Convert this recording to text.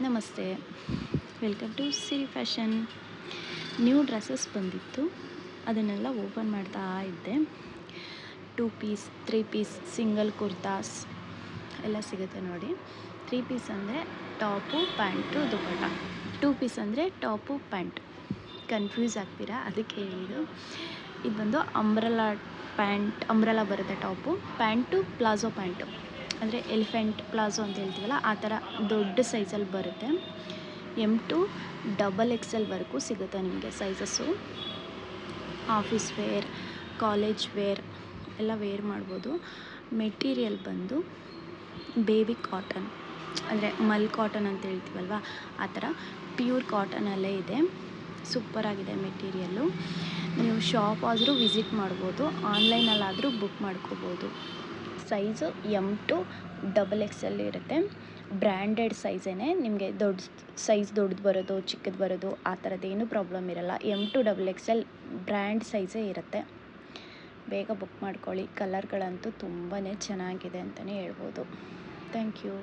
ನಮಸ್ತೆ, welcome to Siri fashion. New dresses ಬಂದಿತ್ತು, ಅದನ್ನೆಲ್ಲ ಓಪನ್ ಮಾಡ್ತಾ ಇದ್ದೆ. 2 ಪೀಸ್ 3 ಪೀಸ್ ಸಿಂಗಲ್ ಕುರ್ತಾಸ್ ಎಲ್ಲ ಸಿಗುತ್ತೆ ನೋಡಿ. 3 ಪೀಸ್ ಅಂದರೆ ಟಾಪು ಪ್ಯಾಂಟು ದುಪ್ಪಟ್ಟ, 2 ಪೀಸ್ ಅಂದರೆ ಟಾಪು ಪ್ಯಾಂಟ್. ಕನ್ಫ್ಯೂಸ್ ಆಗ್ತೀರಾ, ಅದಕ್ಕೆ ಹೇಳಿದ್ದು. ಇದು ಬಂದು ಅಂಬ್ರೆಲಾ ಬರುತ್ತೆ ಟಾಪು. ಪ್ಯಾಂಟು ಪ್ಲಾಜೋ ಪ್ಯಾಂಟು, ಅಂದರೆ ಎಲಿಫೆಂಟ್ ಪ್ಲಾಜೋ ಅಂತ ಹೇಳ್ತೀವಲ್ಲ, ಆ ಥರ ದೊಡ್ಡ ಸೈಜಲ್ಲಿ ಬರುತ್ತೆ. M to XXL ವರೆಗೂ ಸಿಗುತ್ತೆ ನಿಮಗೆ sizes. Office wear, college wear ಎಲ್ಲ ವೇರ್ ಮಾಡ್ಬೋದು. ಮೆಟೀರಿಯಲ್ ಬಂದು ಬೇಬಿ ಕಾಟನ್, ಅಂದರೆ ಮಲ್ ಕಾಟನ್ ಅಂತ ಹೇಳ್ತೀವಲ್ವ, ಆ ಥರ ಪ್ಯೂರ್ ಕಾಟನಲ್ಲೇ ಇದೆ. ಸೂಪರಾಗಿದೆ ಮೆಟೀರಿಯಲ್ಲು. ನೀವು ಶಾಪ್ ಆದರೂ ವಿಸಿಟ್ ಮಾಡ್ಬೋದು, ಆನ್ಲೈನಲ್ಲಾದರೂ ಬುಕ್ ಮಾಡ್ಕೋಬೋದು. ಸೈಜು M to XXL ಇರುತ್ತೆ. ಬ್ರ್ಯಾಂಡೆಡ್ ಸೈಜೇನೆ, ನಿಮಗೆ ದೊಡ್ಡ ಸೈಜ್ ದೊಡ್ಡದು ಬರೋದು ಚಿಕ್ಕದು ಬರೋದು ಆ ಥರದ್ದೇನು ಪ್ರಾಬ್ಲಮ್ ಇರಲ್ಲ. M to XXL ಬ್ರ್ಯಾಂಡ್ ಸೈಜೇ ಇರುತ್ತೆ. ಬೇಗ ಬುಕ್ ಮಾಡ್ಕೊಳ್ಳಿ. ಕಲರ್ಗಳಂತೂ ತುಂಬಾ ಚೆನ್ನಾಗಿದೆ ಅಂತಲೇ ಹೇಳ್ಬೋದು. Thank you.